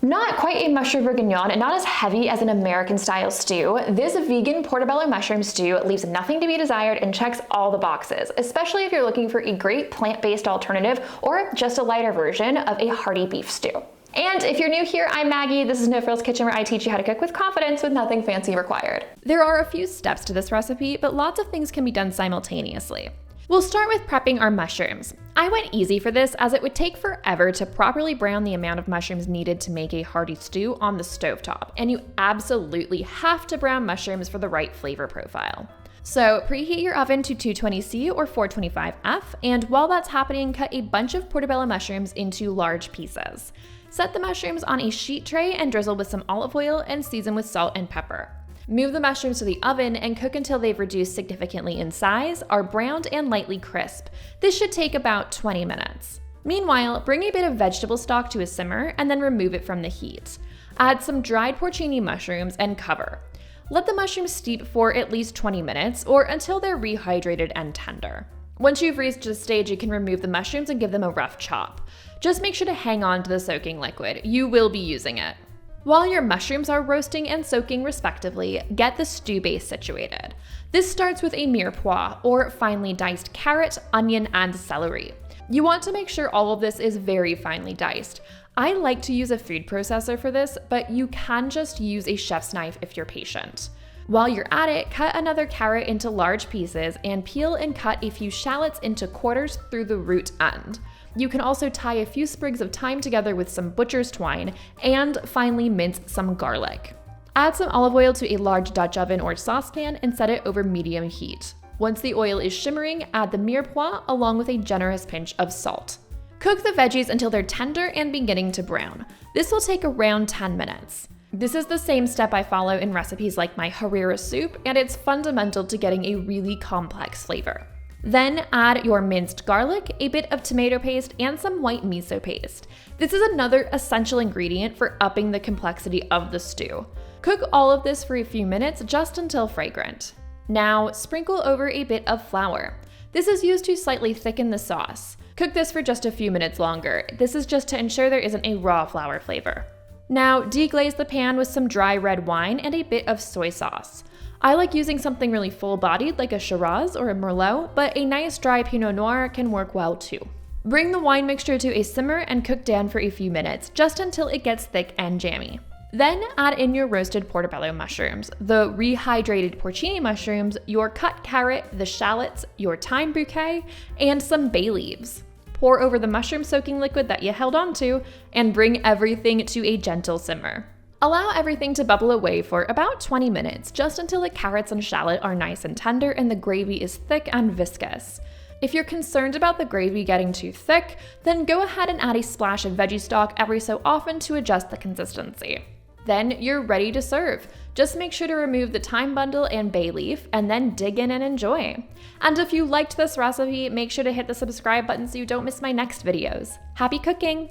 Not quite a mushroom bourguignon and not as heavy as an American-style stew, this vegan portobello mushroom stew leaves nothing to be desired and checks all the boxes, especially if you're looking for a great plant-based alternative or just a lighter version of a hearty beef stew. And if you're new here, I'm Maggie. This is No Frills Kitchen, where I teach you how to cook with confidence with nothing fancy required. There are a few steps to this recipe, but lots of things can be done simultaneously. We'll start with prepping our mushrooms. I went easy for this as it would take forever to properly brown the amount of mushrooms needed to make a hearty stew on the stovetop, and you absolutely have to brown mushrooms for the right flavor profile. So preheat your oven to 220C or 425F, and while that's happening, cut a bunch of portobello mushrooms into large pieces. Set the mushrooms on a sheet tray and drizzle with some olive oil and season with salt and pepper. Move the mushrooms to the oven and cook until they've reduced significantly in size, are browned and lightly crisp. This should take about 20 minutes. Meanwhile, bring a bit of vegetable stock to a simmer and then remove it from the heat. Add some dried porcini mushrooms and cover. Let the mushrooms steep for at least 20 minutes or until they're rehydrated and tender. Once you've reached this stage, you can remove the mushrooms and give them a rough chop. Just make sure to hang on to the soaking liquid. You will be using it. While your mushrooms are roasting and soaking respectively, get the stew base situated. This starts with a mirepoix, or finely diced carrot, onion, and celery. You want to make sure all of this is very finely diced. I like to use a food processor for this, but you can just use a chef's knife if you're patient. While you're at it, cut another carrot into large pieces and peel and cut a few shallots into quarters through the root end. You can also tie a few sprigs of thyme together with some butcher's twine and finely mince some garlic. Add some olive oil to a large Dutch oven or saucepan and set it over medium heat. Once the oil is shimmering, add the mirepoix along with a generous pinch of salt. Cook the veggies until they're tender and beginning to brown. This will take around 10 minutes. This is the same step I follow in recipes like my harira soup, and it's fundamental to getting a really complex flavor. Then add your minced garlic, a bit of tomato paste, and some white miso paste. This is another essential ingredient for upping the complexity of the stew. Cook all of this for a few minutes just until fragrant. Now sprinkle over a bit of flour. This is used to slightly thicken the sauce. Cook this for just a few minutes longer. This is just to ensure there isn't a raw flour flavor. Now deglaze the pan with some dry red wine and a bit of soy sauce. I like using something really full-bodied like a Shiraz or a Merlot, but a nice dry Pinot Noir can work well too. Bring the wine mixture to a simmer and cook down for a few minutes, just until it gets thick and jammy. Then add in your roasted portobello mushrooms, the rehydrated porcini mushrooms, your cut carrot, the shallots, your thyme bouquet, and some bay leaves. Pour over the mushroom soaking liquid that you held onto and bring everything to a gentle simmer. Allow everything to bubble away for about 20 minutes, just until the carrots and shallot are nice and tender and the gravy is thick and viscous. If you're concerned about the gravy getting too thick, then go ahead and add a splash of veggie stock every so often to adjust the consistency. Then you're ready to serve. Just make sure to remove the thyme bundle and bay leaf, and then dig in and enjoy. And if you liked this recipe, make sure to hit the subscribe button so you don't miss my next videos. Happy cooking!